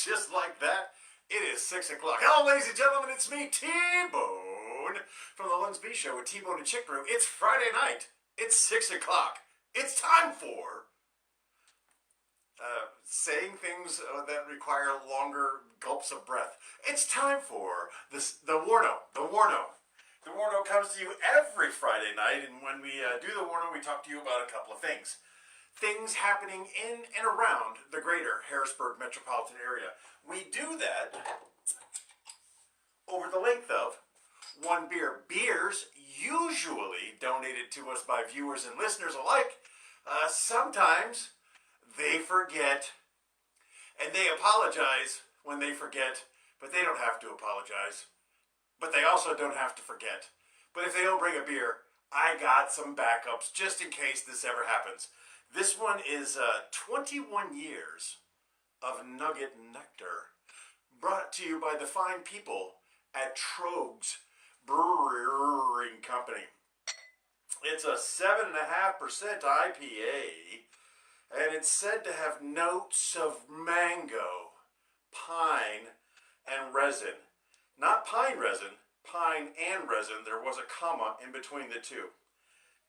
just like that, it is 6 o'clock. Hello, ladies and gentlemen, it's me, T-Bone, from the Luns B Show with T-Bone and Chick Brew. It's Friday night. It's 6 o'clock. It's time for saying things that require longer gulps of breath. It's time for the WARNO. The WARNO. The WARNO comes to you every Friday night, and when we do the WARNO, we talk to you about a couple of things. Things happening in and around the greater Harrisburg metropolitan area. We do that over the length of one beer. Beers usually donated to us by viewers and listeners alike. Sometimes they forget, and they apologize when they forget, but they don't have to apologize. But they also don't have to forget. But if they don't bring a beer, I got some backups just in case this ever happens. This one is 21 years of Nugget Nectar, brought to you by the fine people at Trogs Brewing Company. It's a 7.5% IPA, and it's said to have notes of mango, pine, and resin. Not pine resin, pine and resin. There was a comma in between the two.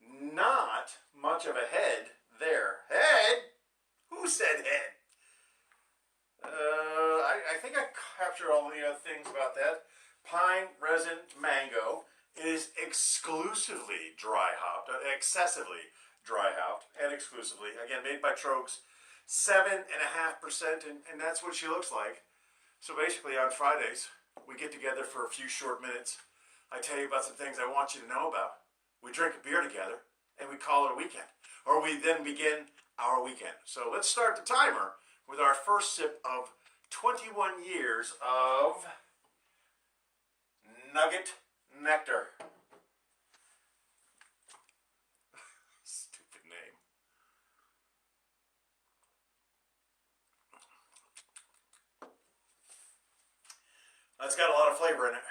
Not much of a head there. Head? Who said head? I think I captured all the other things about that. Pine, resin, mango. It is exclusively dry hopped, excessively dry hopped, and exclusively, again, made by Trogs. 7.5%, and that's what she looks like. So basically, on Fridays, we get together for a few short minutes. I tell you about some things I want you to know about. We drink a beer together, and we call it a weekend. Or we then begin our weekend. So let's start the timer with our first sip of 21 years of Nugget Nectar. Stupid name. That's got a lot of flavor in it.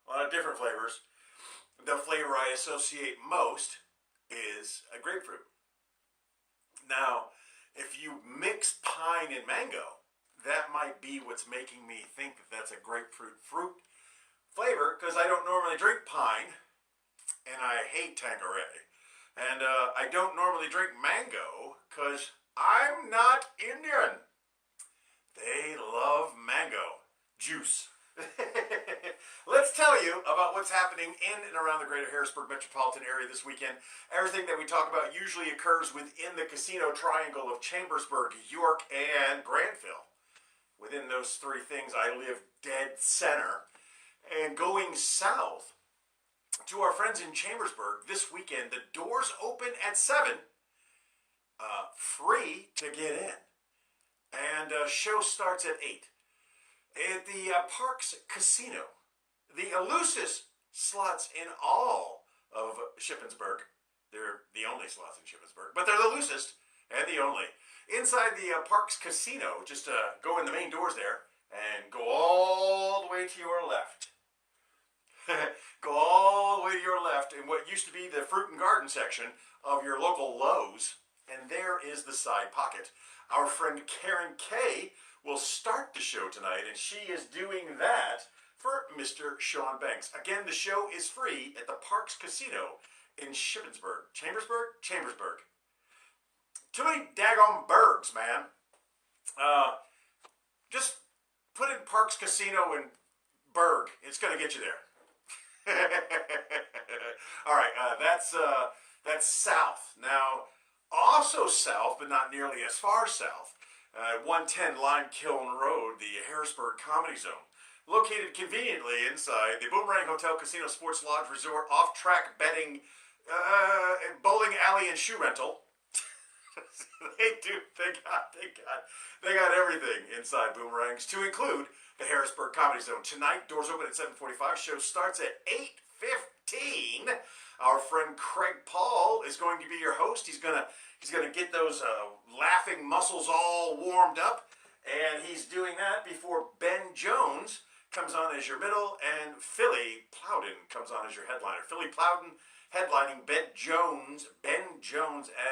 A lot of different flavors. The flavor I associate most is a grapefruit. Now, if you mix pine and mango, that might be what's making me think that that's a grapefruit fruit flavor, because I don't normally drink pine, and I hate Tanqueray. And I don't normally drink mango, because I'm not Indian. They love mango juice. Let's tell you about what's happening in and around the greater Harrisburg metropolitan area this weekend. Everything that we talk about usually occurs within the casino triangle of Chambersburg, York, and Granville. Within those three things, I live dead center. And going south to our friends in Chambersburg this weekend, the doors open at 7, free to get in. And show starts at 8. At the Parks Casino, the loosest slots in all of Shippensburg. They're the only slots in Shippensburg, but they're the loosest and the only. Inside the Parks Casino, just go in the main doors there and go all the way to your left. Go all the way to your left in what used to be the fruit and garden section of your local Lowe's, and there is the side pocket. Our friend Karen Kay will start the show tonight, and she is doing that for Mr. Sean Banks. Again, the show is free at the Parks Casino in Shippensburg. Chambersburg. Too many daggone bergs, man. Just put in Parks Casino and Berg. It's going to get you there. All right, that's south. Now, also south, but not nearly as far south, 110 Lime Kiln Road, the Harrisburg Comedy Zone. Located conveniently inside the Boomerang Hotel Casino Sports Lodge Resort, off-track betting, bowling alley, and shoe rental. They got everything inside Boomerangs, to include the Harrisburg Comedy Zone. Tonight, doors open at 7:45. Show starts at 8:15. Our friend Craig Paul is going to be your host. He's gonna get those laughing muscles all warmed up, and he's doing that before Ben Jones comes on as your middle, and Philly Plowden comes on as your headliner. Philly Plowden headlining Ben Jones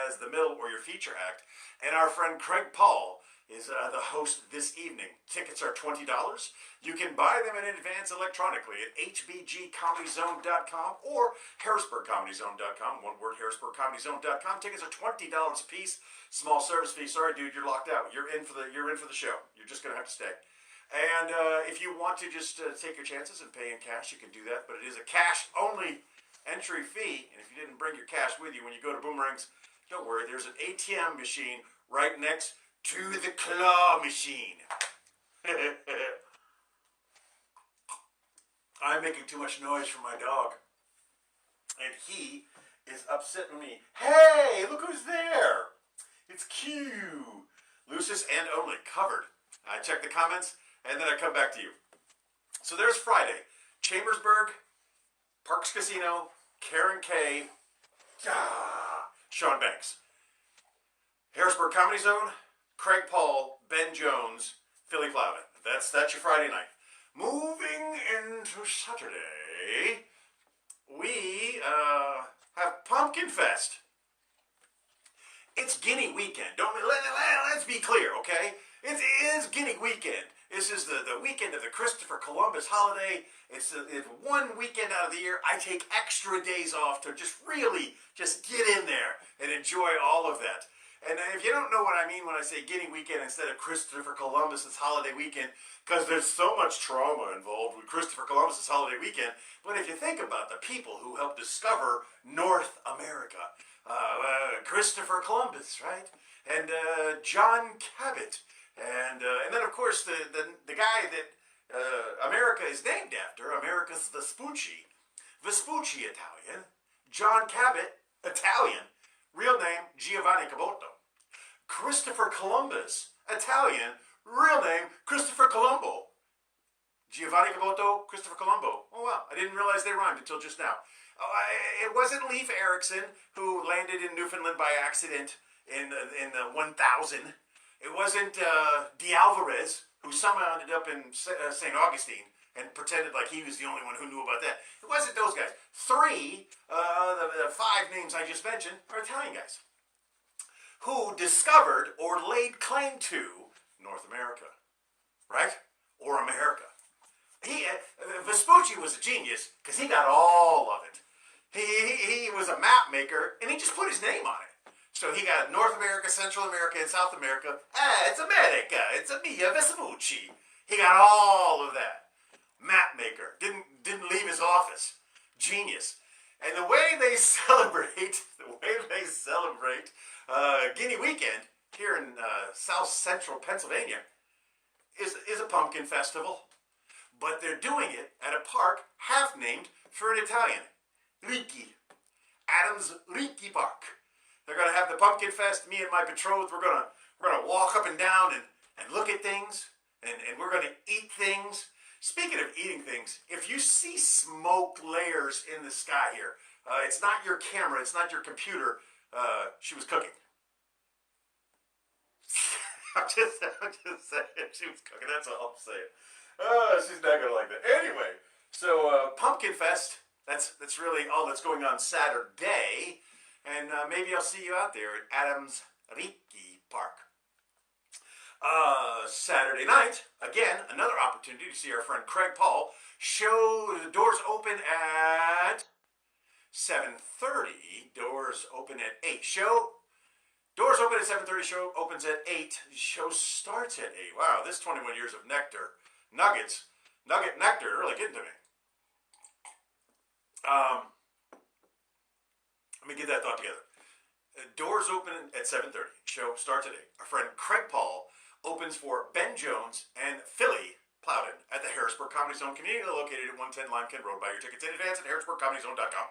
as the middle or your feature act, and our friend Craig Paul is the host this evening. Tickets are $20. You can buy them in advance electronically at hbgcomedyzone.com or harrisburgcomedyzone.com. One word, harrisburgcomedyzone.com. Tickets are $20 a piece. Small service fee. Sorry, dude, you're locked out. You're in for the show. You're just gonna have to stay. And if you want to just take your chances and pay in cash, you can do that. But it is a cash-only entry fee. And if you didn't bring your cash with you when you go to Boomerangs, don't worry. There's an ATM machine right next to the claw machine. I'm making too much noise for my dog. And he is upsetting me. Hey, look who's there. It's Q. Lucis and only covered. I check the comments and then I come back to you. So there's Friday. Chambersburg, Parks Casino, Karen K, Sean Banks. Harrisburg Comedy Zone, Craig Paul, Ben Jones, Philly Plowman. That's your Friday night. Moving into Saturday, we have Pumpkin Fest. It's Guinea weekend. Let's be clear, okay? It is Guinea weekend. This is the weekend of the Christopher Columbus holiday. It's one weekend out of the year. I take extra days off to really get in there and enjoy all of that. And if you don't know what I mean when I say Guinea weekend instead of Christopher Columbus's holiday weekend, because there's so much trauma involved with Christopher Columbus's holiday weekend, but if you think about the people who helped discover North America, Christopher Columbus, right? And John Cabot, and then of course the guy that America is named after, America's Vespucci, Italian, John Cabot, Italian, real name Giovanni Caboto. Christopher Columbus, Italian, real name Christopher Colombo. Giovanni Caboto, Christopher Colombo. Oh wow, I didn't realize they rhymed until just now. It wasn't Leif Erikson who landed in Newfoundland by accident in the 1000. It wasn't De Alvarez who somehow ended up in St. Augustine and pretended like he was the only one who knew about that. It wasn't those guys. Three, the five names I just mentioned, are Italian guys who discovered or laid claim to North America, right? Or America. Vespucci was a genius because he got all of it. He was a map maker and he just put his name on it. So he got North America, Central America, and South America. It's America. It's Mia Vespucci. He got all of that. Map maker. Didn't leave his office. Genius. And the way they celebrate Guinea weekend here in South Central Pennsylvania is a pumpkin festival. But they're doing it at a park half named for an Italian. Leaky. Adams Leaky Park. They're going to have the pumpkin fest. Me and my betrothed, we're going to walk up and down and look at things. And we're going to eat things. Speaking of eating things, if you see smoke layers in the sky here, it's not your camera, it's not your computer. She was cooking. I'm just saying, she was cooking. That's all I'm saying. She's not gonna like that. Anyway, so Pumpkin Fest. That's really all that's going on Saturday, and maybe I'll see you out there at Adams Leaky Park. Saturday night, again, another opportunity to see our friend Craig Paul. Show, the doors open at 7:30. Doors open at 8. Doors open at 7:30. Show opens at 8. Show starts at 8. Wow, this 21 years of nugget nectar, really getting to me. Let me get that thought together. Doors open at 7:30. Show starts at 8. Our friend Craig Paul opens for Ben Jones and Philly Plowden at the Harrisburg Comedy Zone, conveniently located at 110 Limekent Road. Buy your tickets in advance at harrisburgcomedyzone.com.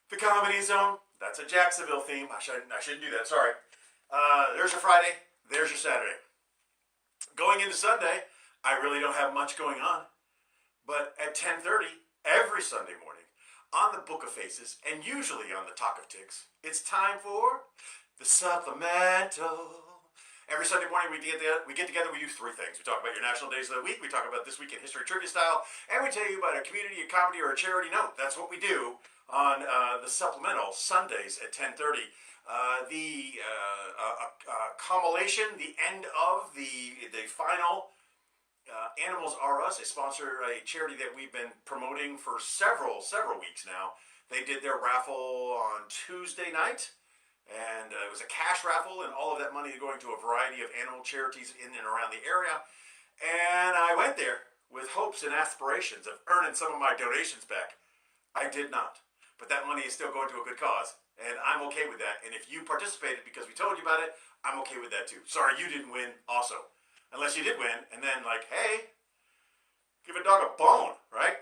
The Comedy Zone, that's a Jacksonville theme. I shouldn't do that, sorry. There's your Friday, there's your Saturday. Going into Sunday, I really don't have much going on. But at 10:30, every Sunday morning, on the Book of Faces, and usually on the Talk of Ticks, it's time for the Supplemental. Every Sunday morning we get together, we do three things. We talk about your national days of the week, we talk about This Week in History Trivia Style, and we tell you about a community, a comedy, or a charity note. That's what we do on the Supplemental Sundays at 10:30. the culmination, the end of the final Animals Are Us. They sponsor a charity that we've been promoting for several weeks now. They did their raffle on Tuesday night, and it was a cash raffle, and all of that money going to a variety of animal charities in and around the area. And I went there with hopes and aspirations of earning some of my donations back. I did not. But that money is still going to a good cause, and I'm okay with that. And if you participated because we told you about it, I'm okay with that too. Sorry you didn't win also. Unless you did win, and then like, hey, give a dog a bone, right?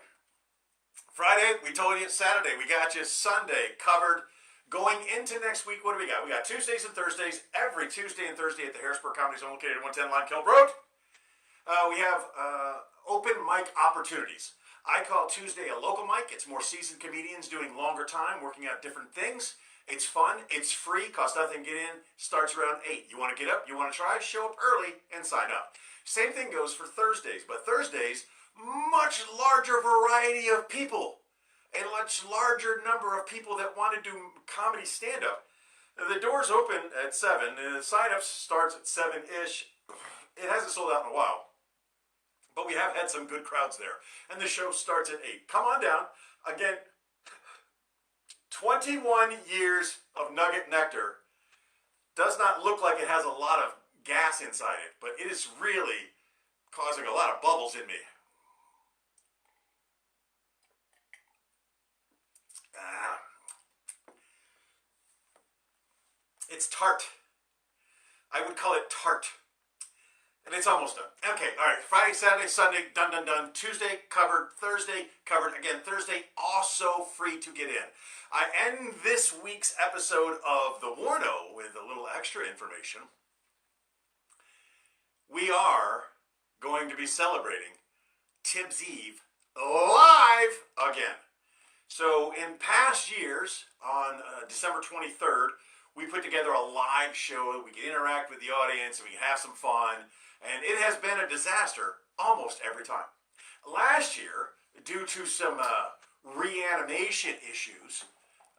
Friday, we told you. Saturday, we got you. Sunday, covered. Going into next week, what do we got? We got Tuesdays and Thursdays, every Tuesday and Thursday at the Harrisburg Comedy Zone located at 110 Lime Kiln Road. We have open mic opportunities. I call Tuesday a local mic. It's more seasoned comedians doing longer time, working out different things. It's fun. It's free. Costs nothing to get in. Starts around 8. You want to get up? You want to try? Show up early and sign up. Same thing goes for Thursdays. But Thursdays, much larger variety of people. A much larger number of people that want to do comedy stand-up. The doors open at 7. The sign-up starts at 7-ish. It hasn't sold out in a while. But we have had some good crowds there. And the show starts at 8. Come on down. Again, 21 years of Nugget Nectar does not look like it has a lot of gas inside it, but it is really causing a lot of bubbles in me. It's tart. I would call it tart. And it's almost done. Okay, all right. Friday, Saturday, Sunday, done. Tuesday, covered. Thursday, covered. Again, Thursday, also free to get in. I end this week's episode of the WARNO with a little extra information. We are going to be celebrating Tibbs Eve live again. So in past years, on December 23rd, we put together a live show that we can interact with the audience and we can have some fun. And it has been a disaster almost every time. Last year, due to some reanimation issues,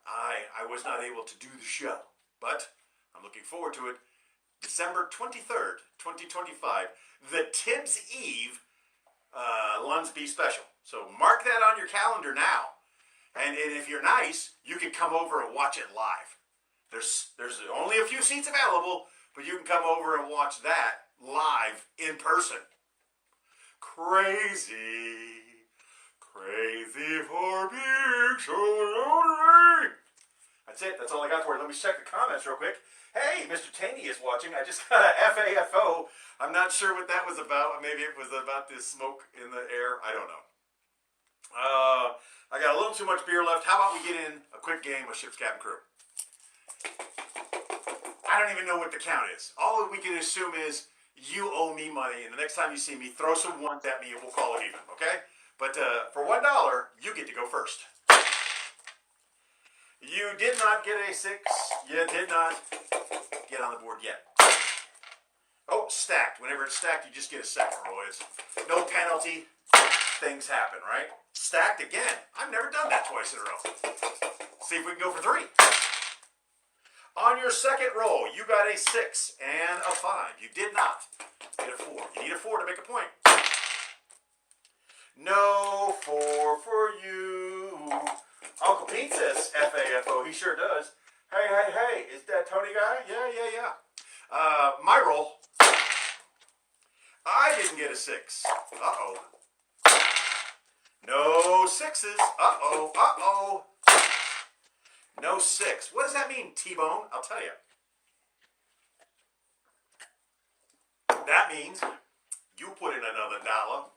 I was not able to do the show. But I'm looking forward to it. December 23rd, 2025, the Tibbs Eve Lunsby special. So mark that on your calendar now. And if you're nice, you can come over and watch it live. There's only a few seats available, but you can come over and watch that live in person. Crazy for being so lonely. That's it. That's all I got for you. Let me check the comments real quick. Hey, Mr. Taney is watching. I just got a FAFO. I'm not sure what that was about. Maybe it was about this smoke in the air. I don't know. I got a little too much beer left. How about we get in a quick game with Ship's Captain Crew? I don't even know what the count is. All we can assume is you owe me money, and the next time you see me, throw some ones at me and we'll call it even, okay? But for $1, you get to go first. You did not get a 6. You did not get on the board yet. Oh, stacked. Whenever it's stacked, you just get a second roll. It's no penalty. Things happen, right? Stacked again. I've never done that twice in a row. See if we can go for 3. On your second roll, you got a 6 and a 5. You did not get a 4. You need a 4 to make a point. No 4 for you. Uncle Pete says FAFO. He sure does. Hey. Is that Tony guy? Yeah. My roll. I didn't get a 6. Uh-oh. No 6s. Uh-oh. No 6. What does that mean, T-Bone? I'll tell you. That means you put in another $1.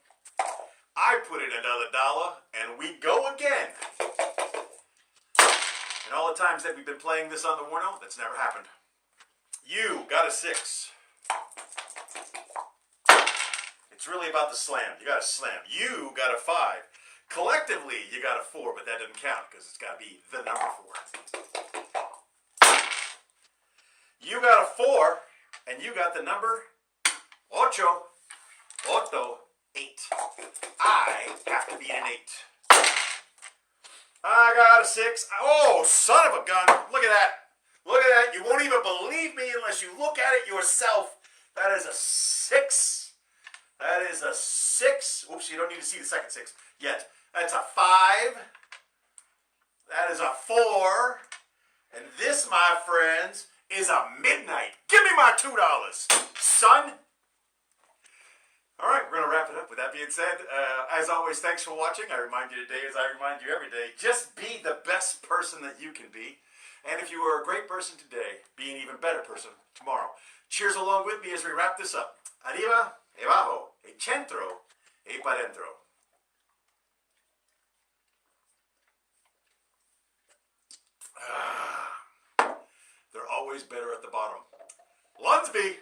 I put in another $1, and we go again. And all the times that we've been playing this on the WARNO, that's never happened. You got a 6. It's really about the slam. You got a slam. You got a 5. Collectively, you got a 4, but that doesn't count because it's got to be the number 4. You got a 4, and you got the number 8. 8. I have to be an 8. I got a 6. Oh, son of a gun. Look at that. Look at that. You won't even believe me unless you look at it yourself. That is a 6. That is a 6. Oops, you don't need to see the second 6 yet. That's a 5. That is a 4. And this, my friends, is a midnight. Give me my $2, son. All right, we're going to wrap it up. With that being said, as always, thanks for watching. I remind you today, as I remind you every day, just be the best person that you can be. And if you were a great person today, be an even better person tomorrow. Cheers along with me as we wrap this up. Arriba, e abajo, e centro, e pa dentro. They're always better at the bottom. Lunsby!